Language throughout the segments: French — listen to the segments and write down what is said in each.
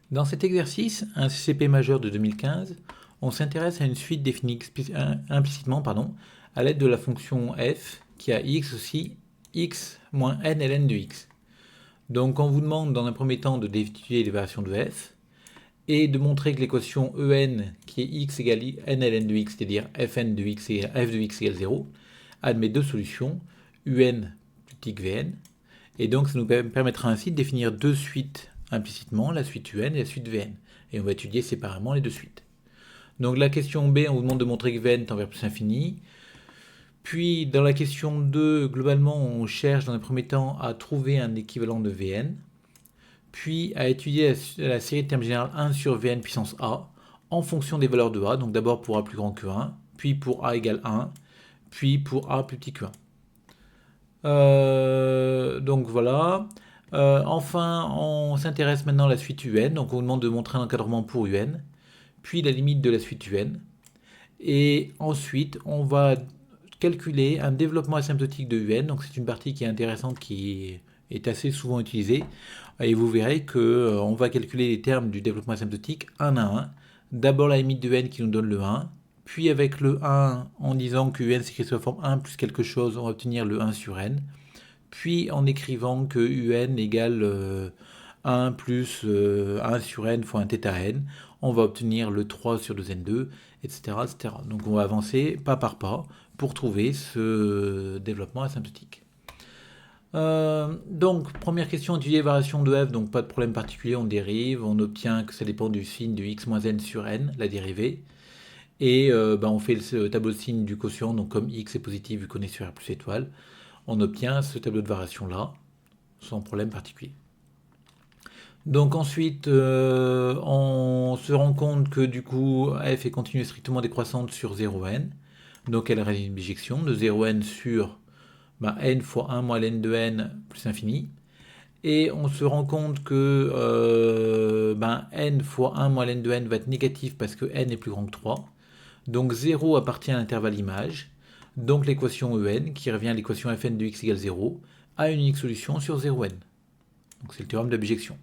Dans cet exercice, un CCP majeur de 2015, on s'intéresse à une suite définie implicitement à l'aide de la fonction f qui a x aussi x moins n ln de x. Donc on vous demande dans un premier temps de d'étudier les variations de f et de montrer que l'équation en qui est x égale n ln de x, c'est-à-dire fn de x égale f de x égale 0, admet deux solutions, un plus petit que vn, et donc ça nous permettra ainsi de définir deux suites implicitement, la suite un et la suite vn. Et on va étudier séparément les deux suites. Donc la question B, on vous demande de montrer que vn tend vers plus infini. Puis dans la question 2, globalement, on cherche dans un premier temps à trouver un équivalent de vn, puis à étudier la série de termes générale 1 sur vn puissance a en fonction des valeurs de a, donc d'abord pour a plus grand que 1, puis pour a égale 1, puis pour a plus petit que 1. Donc voilà. Enfin, on s'intéresse maintenant à la suite un. Donc on vous demande de montrer un encadrement pour un, puis la limite de la suite un. Et ensuite, on va calculer un développement asymptotique de un. Donc c'est une partie qui est intéressante, qui est assez souvent utilisée. Et vous verrez que on va calculer les termes du développement asymptotique un à un. D'abord la limite de n qui nous donne le 1. Puis avec le 1, en disant que un s'écrit sous la forme 1 plus quelque chose, on va obtenir le 1 sur n. Puis en écrivant que un égale 1 plus 1 sur n fois un θ n, on va obtenir le 3 sur 2n2, etc., etc. Donc on va avancer pas par pas pour trouver ce développement asymptotique. Donc première question, étudier variation de f, donc pas de problème particulier, on dérive, on obtient que ça dépend du signe de x moins n sur n, la dérivée. Et on fait le tableau de signe du quotient, donc comme x est positif vu qu'on est sur R plus étoile, on obtient ce tableau de variation là, sans problème particulier. Donc ensuite, on se rend compte que du coup, f est continue strictement décroissante sur 0n, donc elle a une bijection de 0n sur n fois 1 moins ln de n plus infini. Et on se rend compte que n fois 1 moins ln de n va être négatif parce que n est plus grand que 3. Donc 0 appartient à l'intervalle image. Donc l'équation en, qui revient à l'équation fn de x égale 0, a une unique solution sur 0n. Donc c'est le théorème d'objection.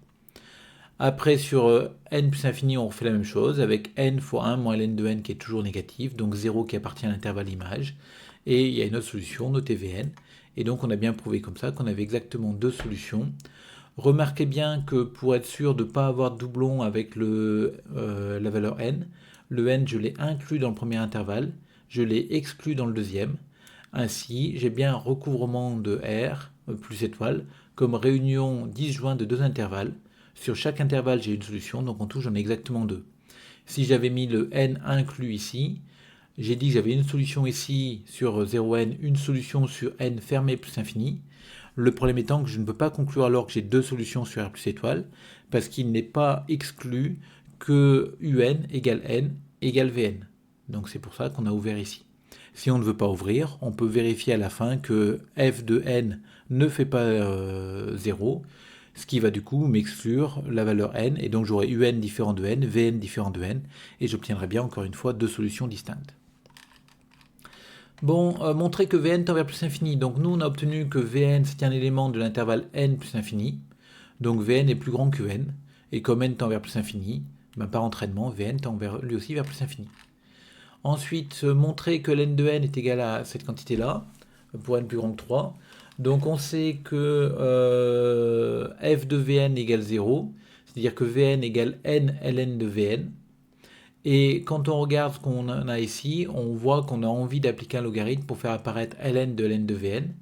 Après, sur n plus infini, on refait la même chose avec n fois 1 moins ln de n qui est toujours négatif, donc 0 qui appartient à l'intervalle image. Et il y a une autre solution, notée vn. Et donc on a bien prouvé comme ça qu'on avait exactement deux solutions. Remarquez bien que pour être sûr de ne pas avoir de doublon avec la valeur n, le n je l'ai inclus dans le premier intervalle, je l'ai exclu dans le deuxième. Ainsi, j'ai bien un recouvrement de R, plus étoile, comme réunion disjointe de deux intervalles. Sur chaque intervalle, j'ai une solution, donc en tout, j'en ai exactement deux. Si j'avais mis le n inclus ici, j'ai dit que j'avais une solution ici sur 0n, une solution sur n fermé plus infini. Le problème étant que je ne peux pas conclure alors que j'ai deux solutions sur R plus étoile, parce qu'il n'est pas exclu que un égale n égale vn. Donc c'est pour ça qu'on a ouvert ici. Si on ne veut pas ouvrir, on peut vérifier à la fin que f de n ne fait pas 0, ce qui va du coup m'exclure la valeur n, et donc j'aurai un différent de n, vn différent de n, et j'obtiendrai bien encore une fois deux solutions distinctes. Bon, montrer que Vn tend vers plus infini. Donc nous, on a obtenu que Vn, c'est un élément de l'intervalle n plus infini. Donc Vn est plus grand que n. Et comme n tend vers plus infini, par entraînement, Vn tend lui aussi vers plus infini. Ensuite, montrer que ln de n est égal à cette quantité-là, pour n plus grand que 3. Donc on sait que f de Vn égale 0, c'est-à-dire que Vn égale n ln de Vn. Et quand on regarde ce qu'on a ici, on voit qu'on a envie d'appliquer un logarithme pour faire apparaître ln de ln de Vn.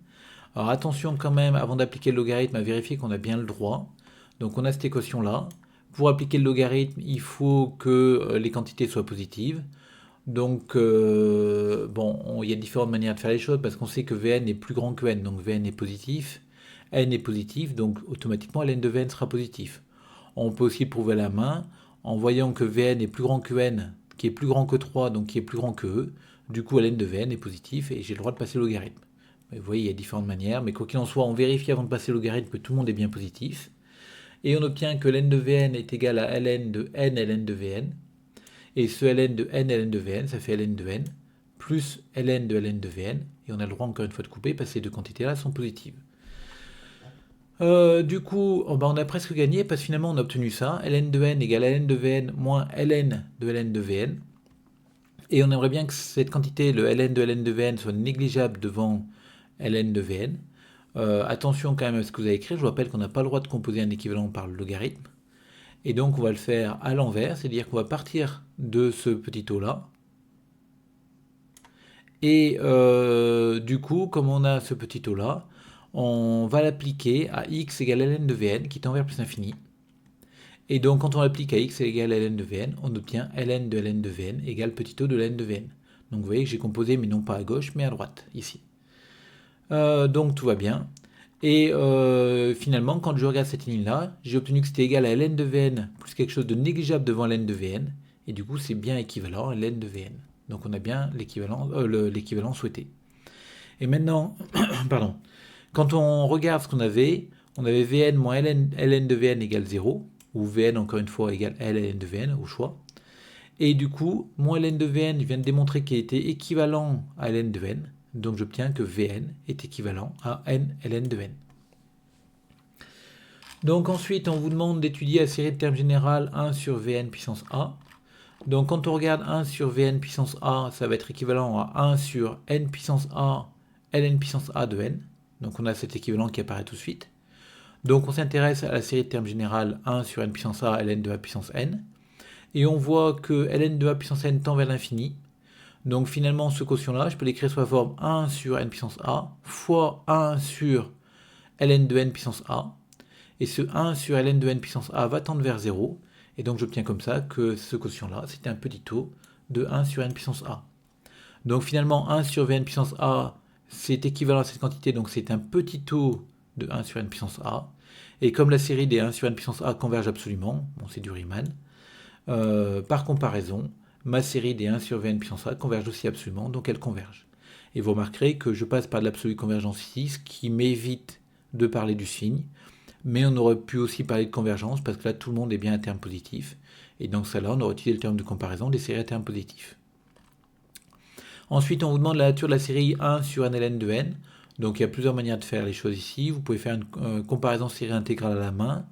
Alors attention quand même, avant d'appliquer le logarithme, à vérifier qu'on a bien le droit. Donc on a cette équation-là. Pour appliquer le logarithme, il faut que les quantités soient positives. Donc, il y a différentes manières de faire les choses parce qu'on sait que Vn est plus grand que n, donc Vn est positif. N est positif, donc automatiquement ln de Vn sera positif. On peut aussi le prouver à la main en voyant que Vn est plus grand que n, qui est plus grand que 3, donc qui est plus grand que e. Du coup, ln de Vn est positif et j'ai le droit de passer le logarithme. Vous voyez, il y a différentes manières, mais quoi qu'il en soit, on vérifie avant de passer le logarithme que tout le monde est bien positif. Et on obtient que ln de Vn est égal à ln de n ln de Vn. Et ce ln de n ln de Vn, ça fait ln de n, plus ln de Vn. Et on a le droit encore une fois de couper parce que ces deux quantités-là sont positives. Du coup, oh, bah, on a presque gagné parce que finalement on a obtenu ça. ln de n égale ln de Vn moins ln de Vn. Et on aimerait bien que cette quantité, le ln de Vn, soit négligeable devant ln de Vn. Attention quand même à ce que vous avez écrit. Je vous rappelle qu'on n'a pas le droit de composer un équivalent par le logarithme. Et donc on va le faire à l'envers, c'est-à-dire qu'on va partir de ce petit taux-là. Et du coup, comme on a ce petit taux-là, on va l'appliquer à x égale ln de Vn qui tend vers plus infini. Et donc quand on l'applique à x égale ln de Vn, on obtient ln de Vn égale petit taux de ln de Vn. Donc vous voyez que j'ai composé, mais non pas à gauche, mais à droite, ici. Donc tout va bien. Et finalement, quand je regarde cette ligne-là, j'ai obtenu que c'était égal à ln de Vn plus quelque chose de négligeable devant ln de Vn. Et du coup, c'est bien équivalent à ln de Vn. Donc on a bien l'équivalent souhaité. Et maintenant, pardon, quand on regarde ce qu'on avait, on avait Vn moins ln de Vn égale 0, ou Vn encore une fois égale ln de Vn au choix. Et du coup, moins ln de Vn, je viens de démontrer qu'il était équivalent à ln de Vn. Donc j'obtiens que Vn est équivalent à n ln de Vn. Donc ensuite, on vous demande d'étudier la série de termes générales 1 sur Vn puissance a. Donc quand on regarde 1 sur Vn puissance a, ça va être équivalent à 1 sur n puissance a ln puissance a de n. Donc on a cet équivalent qui apparaît tout de suite. Donc on s'intéresse à la série de termes générales 1 sur n puissance a ln de a puissance n. Et on voit que ln de a puissance n tend vers l'infini. Donc finalement, ce quotient-là, je peux l'écrire sous la forme 1 sur n puissance a fois 1 sur ln de n puissance a. Et ce 1 sur ln de n puissance a va tendre vers 0. Et donc j'obtiens comme ça que ce quotient-là, c'est un petit taux de 1 sur n puissance a. Donc finalement, 1 sur Vn puissance a, c'est équivalent à cette quantité, donc c'est un petit taux de 1 sur n puissance a. Et comme la série des 1 sur n puissance a converge absolument, bon c'est du Riemann, par comparaison, ma série des 1 sur Vn puissance a converge aussi absolument, donc elle converge. Et vous remarquerez que je passe par de l'absolue convergence ici, ce qui m'évite de parler du signe, mais on aurait pu aussi parler de convergence, parce que là tout le monde est bien à terme positif, et dans celle-là on aurait utilisé le terme de comparaison des séries à terme positif. Ensuite on vous demande la nature de la série 1 sur n ln de n, donc il y a plusieurs manières de faire les choses ici, vous pouvez faire une comparaison série intégrale à la main,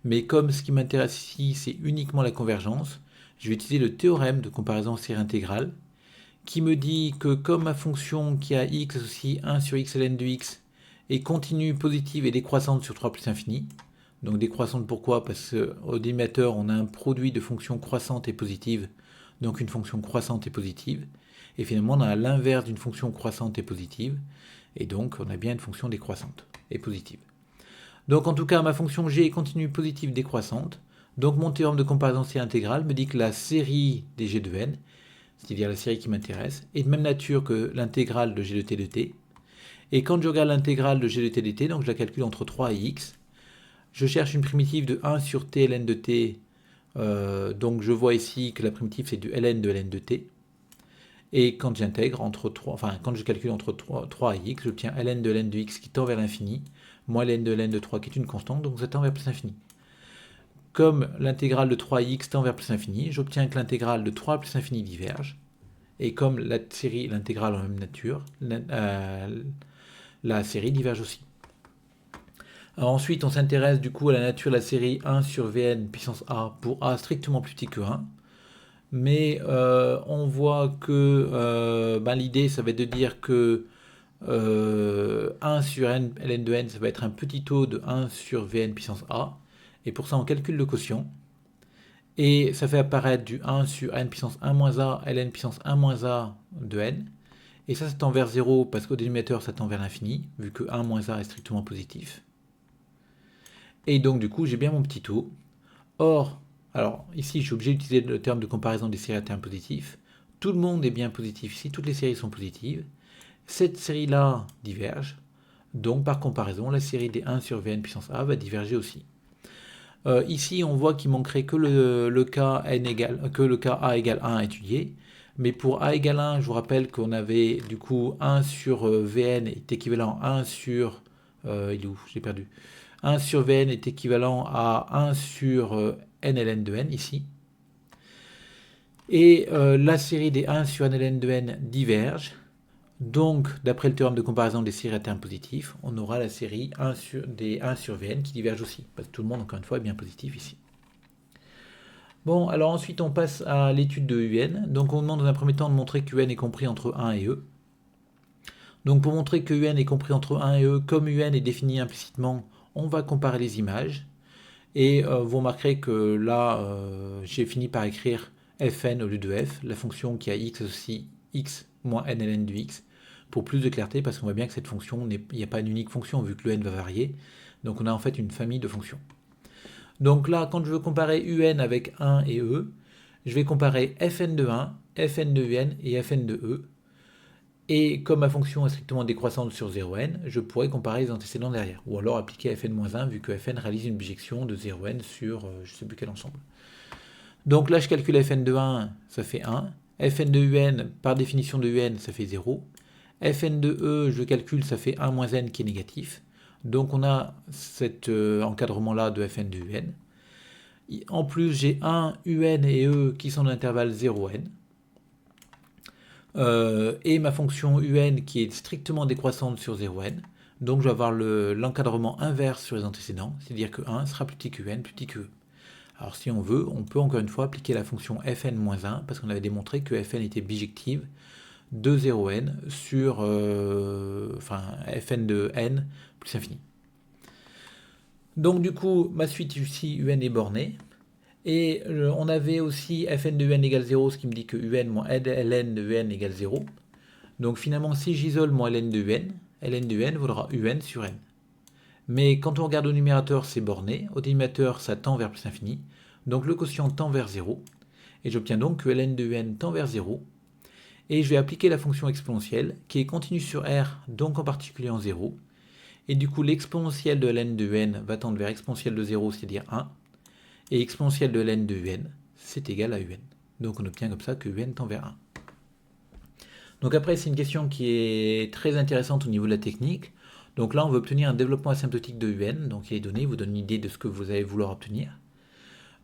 mais comme ce qui m'intéresse ici, c'est uniquement la convergence, je vais utiliser le théorème de comparaison série intégrale, qui me dit que comme ma fonction qui a x associe 1 sur x ln de x est continue, positive et décroissante sur 3 plus infini, donc décroissante pourquoi? Parce qu'au dénominateur, on a un produit de fonctions croissantes et positives, donc une fonction croissante et positive, et finalement on a l'inverse d'une fonction croissante et positive, et donc on a bien une fonction décroissante et positive. Donc en tout cas, ma fonction g est continue, positive, décroissante. Donc mon théorème de comparaison série intégrale me dit que la série des g de n, c'est-à-dire la série qui m'intéresse, est de même nature que l'intégrale de g de t de t. Et quand je regarde l'intégrale de g de t de t, donc je la calcule entre 3 et x, je cherche une primitive de 1 sur t ln de t. Donc je vois ici que la primitive c'est du ln de ln de t. Et quand j'intègre entre 3, enfin quand je calcule entre 3 et x, j'obtiens ln de ln de x qui tend vers l'infini, moins ln de ln de 3 qui est une constante, donc ça tend vers plus l'infini. Comme l'intégrale de 3x tend vers plus l'infini, j'obtiens que l'intégrale de 3 plus l'infini diverge. Et comme la série et l'intégrale ont la même nature, la série diverge aussi. Alors ensuite, on s'intéresse du coup à la nature de la série 1 sur Vn puissance a pour a strictement plus petit que 1. Mais on voit que l'idée, ça va être de dire que 1 sur n, ln de n, ça va être un petit taux de 1 sur Vn puissance a. Et pour ça, on calcule le quotient. Et ça fait apparaître du 1 sur n puissance 1 moins a, ln puissance 1 moins a de n. Et ça tend vers 0 parce qu'au dénominateur, ça tend vers l'infini, vu que 1 moins a est strictement positif. Et donc, du coup, j'ai bien mon petit taux. Or, alors ici, je suis obligé d'utiliser le terme de comparaison des séries à termes positifs. Tout le monde est bien positif ici, toutes les séries sont positives. Cette série-là diverge. Donc, par comparaison, la série des 1 sur Vn puissance a va diverger aussi. Ici, on voit qu'il manquerait que le cas a égale 1 à étudier. Mais pour a égale 1, je vous rappelle qu'on avait du coup 1 sur Vn est équivalent à 1 sur... il est où? J'ai perdu. 1 sur Vn est équivalent à 1 sur n ln de n ici. Et la série des 1 sur n ln de n diverge. Donc, d'après le théorème de comparaison des séries à termes positifs, on aura la série des 1 sur Vn qui diverge aussi, parce que tout le monde, encore une fois, est bien positif ici. Bon, alors ensuite, on passe à l'étude de UN. Donc, on demande dans un premier temps de montrer que UN est compris entre 1 et E. Donc, pour montrer que UN est compris entre 1 et E, comme UN est défini implicitement, on va comparer les images. Et vous remarquerez que là, j'ai fini par écrire fn au lieu de f, la fonction qui a x aussi x moins n ln du x, pour plus de clarté, parce qu'on voit bien que cette fonction, il n'y a pas une unique fonction, vu que le n va varier. Donc on a en fait une famille de fonctions. Donc là, quand je veux comparer un avec 1 et e, je vais comparer fn de 1, fn de un et fn de e. Et comme ma fonction est strictement décroissante sur 0n, je pourrais comparer les antécédents derrière. Ou alors appliquer fn-1, vu que fn réalise une bijection de 0n sur je ne sais plus quel ensemble. Donc là, je calcule fn de 1, ça fait 1. Fn de un, par définition de un, ça fait 0. Fn de e, je calcule, ça fait 1 moins n qui est négatif. Donc on a cet encadrement-là de fn de un. En plus, j'ai 1, un et e qui sont dans l'intervalle 0n. Et ma fonction un qui est strictement décroissante sur 0n. Donc je vais avoir l'encadrement inverse sur les antécédents, c'est-à-dire que 1 sera plus petit que n, plus petit que e. Alors si on veut, on peut encore une fois appliquer la fonction fn-1, parce qu'on avait démontré que fn était bijective de 0n sur fn de n plus infini. Donc du coup, ma suite ici, un est bornée. Et on avait aussi fn de un égale 0, ce qui me dit que un moins ln de un égale 0. Donc finalement, si j'isole mon ln de un vaudra un sur n. Mais quand on regarde au numérateur, c'est borné. Au dénominateur, ça tend vers plus infini. Donc le quotient tend vers 0. Et j'obtiens donc que ln de n tend vers 0. Et je vais appliquer la fonction exponentielle, qui est continue sur r, donc en particulier en 0. Et du coup, l'exponentielle de ln de n va tendre vers exponentielle de 0, c'est-à-dire 1. Et exponentielle de ln de un, c'est égal à un. Donc on obtient comme ça que un tend vers 1. Donc après, c'est une question qui est très intéressante au niveau de la technique. Donc là, on veut obtenir un développement asymptotique de un. Donc il est donné, il vous donne une idée de ce que vous allez vouloir obtenir.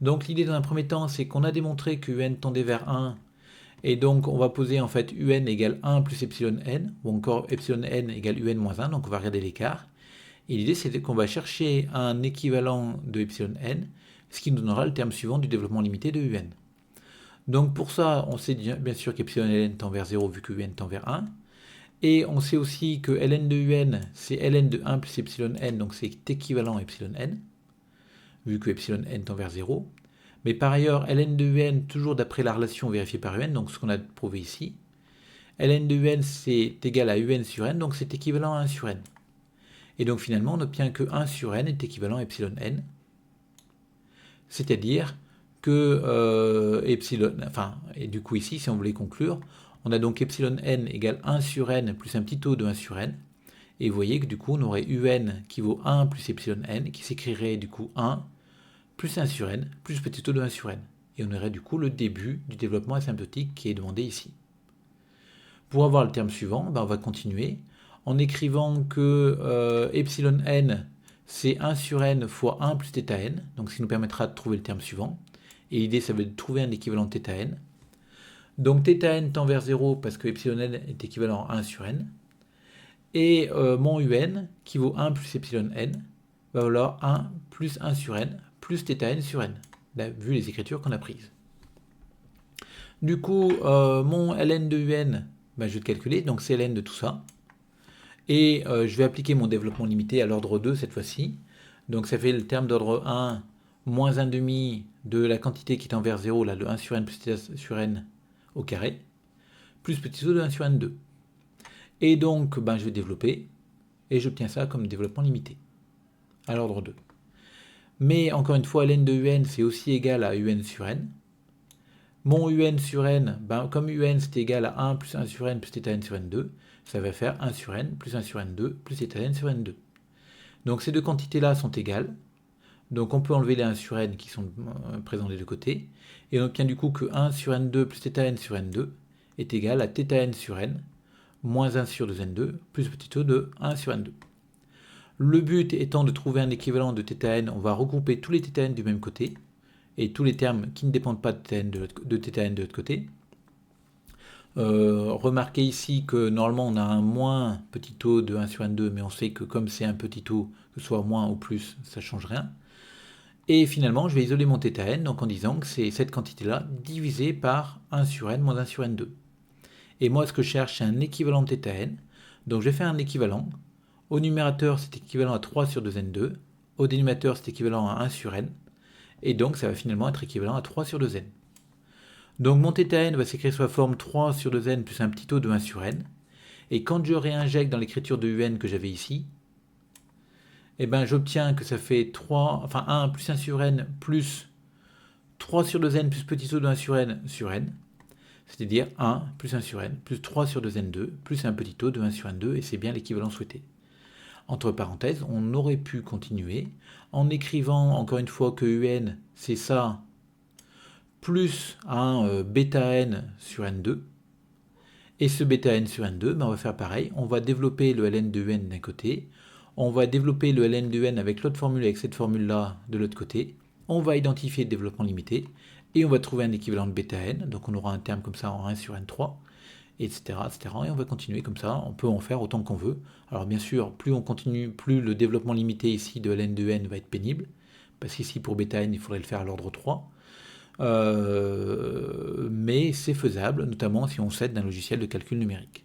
Donc l'idée dans un premier temps, c'est qu'on a démontré que un tendait vers 1. Et donc on va poser en fait un égale 1 plus epsilon n, ou encore epsilon n égale un moins 1. Donc on va regarder l'écart. Et l'idée, c'est qu'on va chercher un équivalent de epsilon n, ce qui nous donnera le terme suivant du développement limité de un. Donc pour ça, on sait bien sûr qu'epsilon ln tend vers 0 vu que un tend vers 1. Et on sait aussi que ln de un, c'est ln de 1 plus epsilon n, donc c'est équivalent à epsilon n, vu que epsilon n tend vers 0. Mais par ailleurs, ln de un, toujours d'après la relation vérifiée par un, donc ce qu'on a prouvé ici, ln de un, c'est égal à un sur n, donc c'est équivalent à 1 sur n. Et donc finalement, on obtient que 1 sur n est équivalent à epsilon n, c'est-à-dire que epsilon, et du coup ici, si on voulait conclure, on a donc epsilon n égale 1 sur n plus un petit taux de 1 sur n, et vous voyez que du coup, on aurait un qui vaut 1 plus epsilon n, qui s'écrirait du coup 1 plus 1 sur n, plus petit taux de 1 sur n. Et on aurait du coup le début du développement asymptotique qui est demandé ici. Pour avoir le terme suivant, on va continuer en écrivant que epsilon n, c'est 1 sur n fois 1 plus θ n, donc ce qui nous permettra de trouver le terme suivant. Et l'idée, ça va être de trouver un équivalent de θ n. Donc θ n tend vers 0 parce que epsilon n est équivalent à 1 sur n. Et mon un, qui vaut 1 plus epsilon n, va valoir 1 plus 1 sur n, plus θ n sur n, là, vu les écritures qu'on a prises. Du coup, mon ln de un, je vais le calculer, donc c'est ln de tout ça. Et je vais appliquer mon développement limité à l'ordre 2 cette fois-ci. Donc ça fait le terme d'ordre 1 moins 1 demi de la quantité qui tend vers 0, là, de 1 sur n plus θ sur n au carré, plus petit taux de 1 sur n2. Et donc, je vais développer, et j'obtiens ça comme développement limité, à l'ordre 2. Mais encore une fois, ln de un, c'est aussi égal à un sur n. Mon un sur n, comme un c'est égal à 1 plus 1 sur n plus θ n sur n2, ça va faire 1 sur n plus 1 sur n2 plus θ n sur n2. Donc ces deux quantités-là sont égales. Donc on peut enlever les 1 sur n qui sont présents des deux côtés. Et on obtient du coup que 1 sur n2 plus θ n sur n2 est égal à θ n sur n moins 1 sur 2n2 plus petit taux de 1 sur n2. Le but étant de trouver un équivalent de θ n, on va regrouper tous les θ n du même côté et tous les termes qui ne dépendent pas de θ n de l'autre côté. Remarquez ici que normalement on a un moins petit taux de 1 sur N2, mais on sait que comme c'est un petit taux, que ce soit moins ou plus, ça ne change rien. Et finalement, je vais isoler mon θn, donc en disant que c'est cette quantité-là divisée par 1 sur n moins 1 sur n2. Et moi, ce que je cherche, c'est un équivalent de θn. Donc je vais faire un équivalent. Au numérateur, c'est équivalent à 3 sur 2n2. Au dénominateur, c'est équivalent à 1 sur n. Et donc, ça va finalement être équivalent à 3 sur 2n. Donc mon θn va s'écrire sous la forme 3 sur 2n plus un petit taux de 1 sur n. Et quand je réinjecte dans l'écriture de un que j'avais ici, eh ben, j'obtiens que ça fait 1 plus 1 sur n plus 3 sur 2n plus petit taux de 1 sur n, c'est-à-dire 1 plus 1 sur n plus 3 sur 2n2 plus un petit taux de 1 sur n2, et c'est bien l'équivalent souhaité. Entre parenthèses, on aurait pu continuer en écrivant encore une fois que un c'est ça plus un bêta n sur n2. Et ce bêta n sur n2, ben on va faire pareil. On va développer le ln de un d'un côté. On va développer le ln de n avec l'autre formule, avec cette formule-là de l'autre côté. On va identifier le développement limité. Et on va trouver un équivalent de bêta n. Donc on aura un terme comme ça en 1 sur n3, etc., etc. Et on va continuer comme ça. On peut en faire autant qu'on veut. Alors bien sûr, plus on continue, plus le développement limité ici de ln de n va être pénible. Parce qu'ici, pour bêta n, il faudrait le faire à l'ordre 3. Mais c'est faisable, notamment si on s'aide d'un logiciel de calcul numérique.